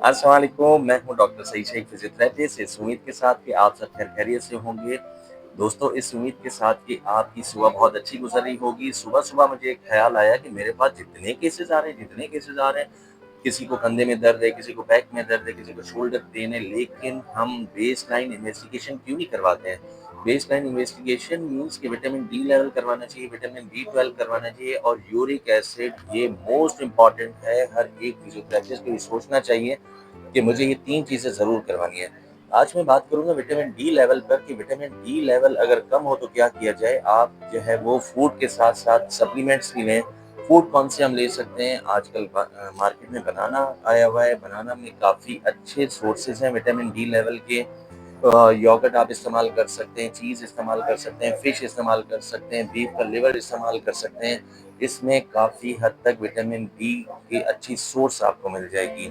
अस्सलाम वालेकुम, मैं हूँ डॉक्टर सईद शेख फिजियोथेरेपिस्ट। इस उम्मीद के साथ कि आप सब खैरियत से होंगे। दोस्तों, इस उम्मीद के साथ कि आपकी सुबह बहुत अच्छी गुजर रही होगी। सुबह-सुबह मुझे एक ख़्याल आया कि मेरे पास जितने केसेज़ आ रहे हैं, किसी को कंधे में दर्द है, किसी को बैक में दर्द है, किसी को शोल्डर पेन है, लेकिन हम बेसलाइन इन्वेस्टिगेशन क्यों नहीं करवाते हैं? बेसलाइन इन्वेस्टिगेशन मीन्स कि विटामिन डी लेवल करवाना चाहिए, विटामिन बी12 करवाना चाहिए और यूरिक एसिड, ये मोस्ट इम्पोर्टेंट है। हर एक फिजियोथेरेपिस्ट को ये सोचना चाहिए कि मुझे ये 3 चीज़ें ज़रूर करवानी है। आज मैं बात करूँगा विटामिन डी लेवल पर कि विटामिन डी लेवल अगर कम हो तो क्या किया जाए? आप जो है वो फूड के साथ-साथ सप्लीमेंट्स भी लें। फूड कौन से हम ले सकते हैं? आजकल मार्केट में बनाना आया हुआ है, बनाना में काफ़ी अच्छे सोर्सेज़ हैं विटामिन डी लेवल के। योगर्ट आप इस्तेमाल कर सकते हैं, चीज़ इस्तेमाल कर सकते हैं, फिश इस्तेमाल कर सकते हैं, बीफ का लिवर इस्तेमाल कर सकते हैं। इसमें काफ़ी हद तक विटामिन डी की अच्छी सोर्स आपको मिल जाएगी।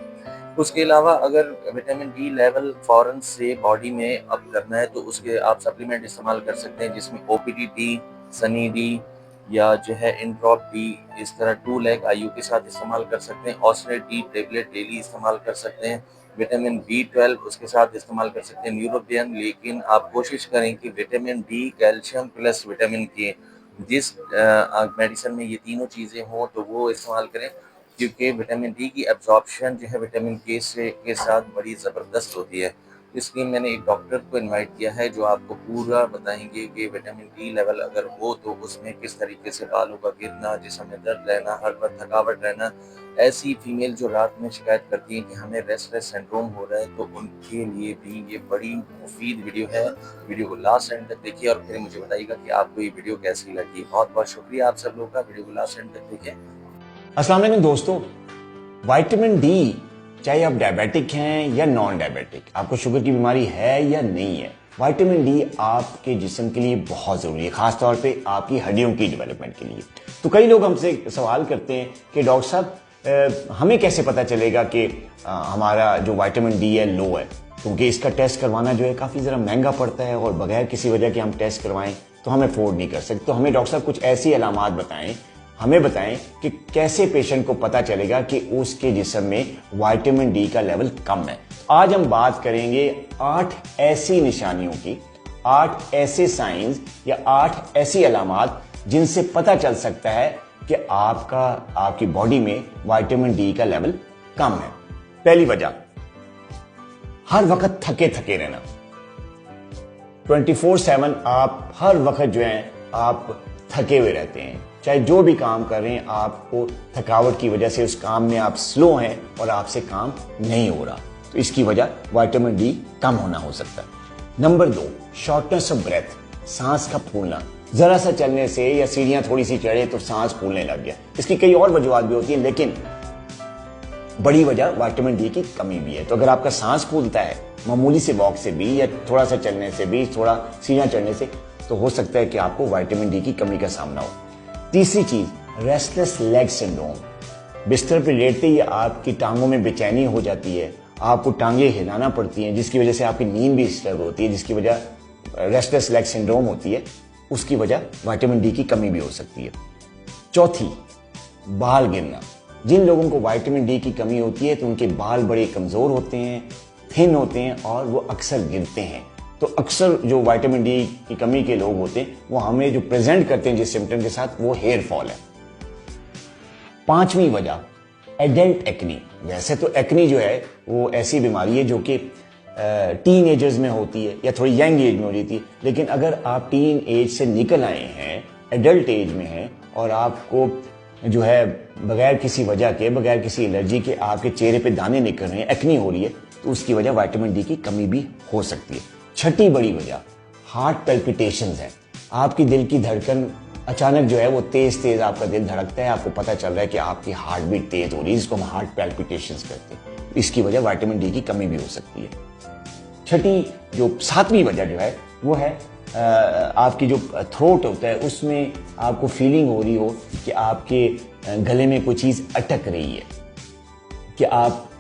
उसके अलावा अगर विटामिन डी लेवल फ़ौरन से बॉडी में अप करना है तो उसके आप सप्लीमेंट इस्तेमाल कर सकते हैं जिसमें ओपीडी डी, सनी डी या जो है इंड्रॉप डी, इस तरह 2 लैग आईयू के साथ इस्तेमाल कर सकते हैं। ऑसनेट डी टेबलेट डेली इस्तेमाल कर सकते हैं। विटामिन बी12 उसके साथ इस्तेमाल कर सकते हैं, न्यूरोबियन, लेकिन आप कोशिश करें कि vitamin D, calcium plus vitamin के जिस मेडिसिन में ये तीनों चीज़ें हों तो वो इस्तेमाल करें, क्योंकि विटामिन डी की एब्ज़ॉर्प्शन जो है विटामिन के साथ बड़ी ज़बरदस्त होती है। इसलिए मैंने एक डॉक्टर को इनवाइट किया है जो आपको पूरा बताएँगे कि विटामिन डी लेवल अगर हो तो उसमें किस तरीके से बालों का गिरना, जिस्म में दर्द रहना, हर वक़्त थकावट रहना। ऐसी फीमेल जो रात में शिकायत करती हैं कि हमें रेस्टलेस सिंड्रोम हो रहा है, तो उनके लिए भी ये बड़ी मुफ़ीद वीडियो है। वीडियो को लास्ट एंड तक देखिए और फिर मुझे बताइएगा कि आपको ये वीडियो कैसी लगी। बहुत-बहुत शुक्रिया आप सब लोगों का, वीडियो को लास्ट एंड तक देखें। अस्सलाम वालेकुम दोस्तों। विटामिन डी, चाहे आप डायबिटिक हैं या नॉन डायबिटिक, आपको शुगर की बीमारी है या नहीं है, विटामिन डी आपके जिस्म के लिए बहुत जरूरी है, खासतौर पे आपकी हड्डियों की डेवलपमेंट के लिए। तो कई लोग हमसे सवाल करते हैं कि डॉक्टर साहब हमें कैसे पता चलेगा कि हमारा जो विटामिन डी है लो है, क्योंकि इसका टेस्ट करवाना जो है काफी जरा महंगा पड़ता है और बगैर किसी वजह के हम टेस्ट करवाएं तो हम अफोर्ड नहीं कर सकते। तो हमें डॉक्टर साहब कुछ ऐसी अलामात बताएं, हमें बताएं कि कैसे पेशेंट को पता चलेगा कि उसके जिस्म में विटामिन डी का लेवल कम है। आज हम बात करेंगे 8 ऐसी निशानियों की, 8 ऐसे साइंस या 8 ऐसी अलामात जिनसे पता चल सकता है कि आपकी बॉडी में विटामिन डी का लेवल कम है। पहली वजह, हर वक्त थके थके रहना। 24/7 आप हर वक्त जो है आप थके हुए रहते हैं, चाहे जो भी काम कर रहे हैं आपको थकावट की वजह से उस काम में आप स्लो हैं और आपसे काम नहीं हो रहा, तो इसकी वजह विटामिन डी कम होना हो सकता है। नंबर 2, शॉर्टनेस ऑफ ब्रेथ, सांस का फूलना। जरा सा चलने से या सीढ़ियां थोड़ी सी चढ़े तो सांस फूलने लग गया। इसकी कई और वजूहत भी होती है, लेकिन बड़ी वजह विटामिन डी की कमी भी है। तो अगर आपका सांस फूलता है मामूली से वॉक से भी या थोड़ा सा चलने से भी, थोड़ा सीढ़ियां चढ़ने से, तो हो सकता है कि आपको विटामिन डी की कमी का सामना हो। तीसरी चीज, रेस्टलेस लेग सिंड्रोम। बिस्तर पर लेटते ही आपकी टांगों में बेचैनी हो जाती है, आपको टांगे हिलाना पड़ती हैं, जिसकी वजह से आपकी नींद भी डिस्टर्ब होती है, जिसकी वजह रेस्टलेस लेग सिंड्रोम होती है। उसकी वजह विटामिन डी की कमी भी हो सकती है। चौथी, बाल गिरना। जिन लोगों को विटामिन डी की कमी होती है तो उनके बाल बड़े कमजोर होते हैं, थिन होते हैं और वो अक्सर गिरते हैं। तो अक्सर जो विटामिन डी की कमी के लोग होते हैं वो हमें जो प्रेजेंट करते हैं जिस सिम्टम के साथ, वो हेयर फॉल है। पांचवी वजह, एडल्ट एक्नी। वैसे तो एक्नी जो है वो ऐसी बीमारी है जो कि टीन एजर्स में होती है या थोड़ी यंग एज में हो जाती है, लेकिन अगर आप टीन एज से निकल आए हैं, एडल्ट एज में हैं और आपको जो है बगैर किसी वजह के, बगैर किसी एलर्जी के आपके चेहरे पे दाने निकल रहे हैं, एक्नी हो रही है, तो उसकी वजह विटामिन डी की कमी भी हो सकती है। छठी बड़ी वजह, हार्ट पैल्पिटेशंस है। आपकी दिल की धड़कन अचानक जो है वो तेज तेज आपका दिल धड़कता है, आपको पता चल रहा है कि आपकी हार्ट बीट तेज हो रही है, जिसको हम हार्ट पैल्पिटेशंस कहते हैं। इसकी वजह विटामिन डी की कमी भी हो सकती है। सातवीं वजह जो है वो है आपकी जो थ्रोट होता है उसमें आपको फीलिंग हो रही हो कि आपके गले में कोई चीज अटक रही है, कि आप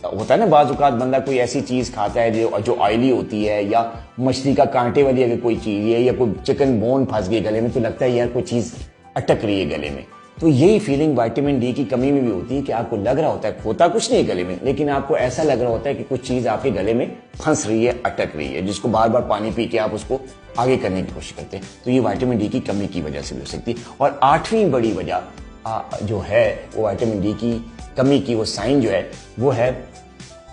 होता है ना बाज़ औक़ात बंदा कोई ऐसी चीज खाता है जो ऑयली होती है, या मछली का कांटे वाली अगर कोई चीज है या कोई चिकन बोन फंस गई गले में, तो लगता है यार कोई चीज अटक रही है गले में। तो यही फीलिंग विटामिन डी की कमी में भी होती है कि आपको लग रहा होता है, होता कुछ नहीं है गले में, लेकिन आपको ऐसा लग रहा होता है कि कुछ चीज आपके गले में फंस रही है, अटक रही है, जिसको बार बार पानी पी के आप उसको आगे करने की कोशिश करते हैं। तो ये विटामिन डी की कमी की वजह से भी हो सकती है। और आठवीं बड़ी वजह जो है वो विटामिन डी की कमी की वो साइन जो है वो है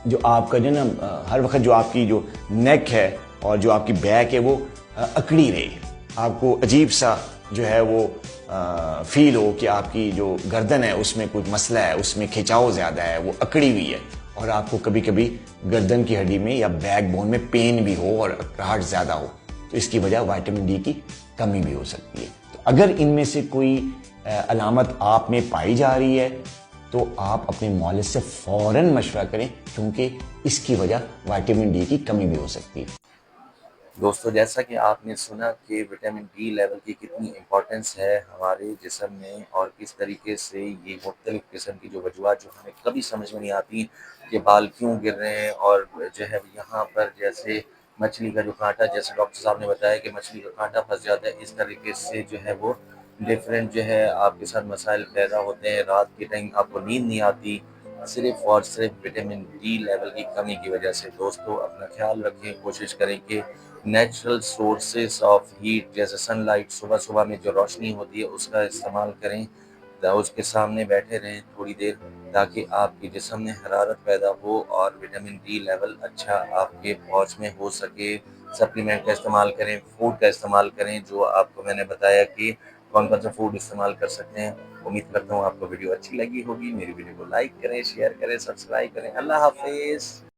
जो आपका जो ना हर वक्त जो आपकी जो नेक है और जो आपकी बैक है वो अकड़ी रहे, आपको अजीब सा जो है वो फील हो कि आपकी जो गर्दन है उसमें कुछ मसला है, उसमें खिंचाव ज़्यादा है, वो अकड़ी हुई है, और आपको कभी कभी गर्दन की हड्डी में या बैक बोन में पेन भी हो और अकड़ाहट ज़्यादा हो, तो इसकी वजह विटामिन डी की कमी भी हो सकती है। तो अगर इनमें से कोई अलामत आप में पाई जा रही है तो आप अपने मौलिक से फौरन मशवरा करें, क्योंकि इसकी वजह विटामिन डी की कमी भी हो सकती है। दोस्तों, जैसा कि आपने सुना कि विटामिन डी लेवल की कितनी इम्पोर्टेंस है हमारे जिस्म में और किस तरीके से ये मुख्तलिफ़ किस्म की जो वजूहात जो हमें कभी समझ में नहीं आती कि बाल क्यों गिर रहे हैं, और जो है यहाँ पर जैसे मछली का जो कांटा, जैसे डॉक्टर साहब ने बताया कि मछली का कांटा फंस जाता है, इस तरीके से जो है वो डिफरेंट जो है आपके साथ मसाइल पैदा होते हैं। रात के टाइम आपको नींद नहीं आती, सिर्फ़ और सिर्फ विटामिन डी लेवल की कमी की वजह से। दोस्तों, अपना ख्याल रखें, कोशिश करें कि नेचुरल सोर्सेस ऑफ हीट जैसे सनलाइट, सुबह-सुबह में जो रोशनी होती है उसका इस्तेमाल करें। उसके सामने बैठे रहें थोड़ी देर, ताकि आपके जिस्म में हरारत पैदा हो और विटामिन डी लेवल अच्छा आपके पहुँच में हो सके। सप्लीमेंट का इस्तेमाल करें, फूड का इस्तेमाल करें, जो आपको मैंने बताया कि कौन-कौन सा फूड इस्तेमाल कर सकते हैं। उम्मीद करता हूँ आपको वीडियो अच्छी लगी होगी। मेरी वीडियो को लाइक करें, शेयर करें, सब्सक्राइब करें। अल्लाह हाफ़िज़।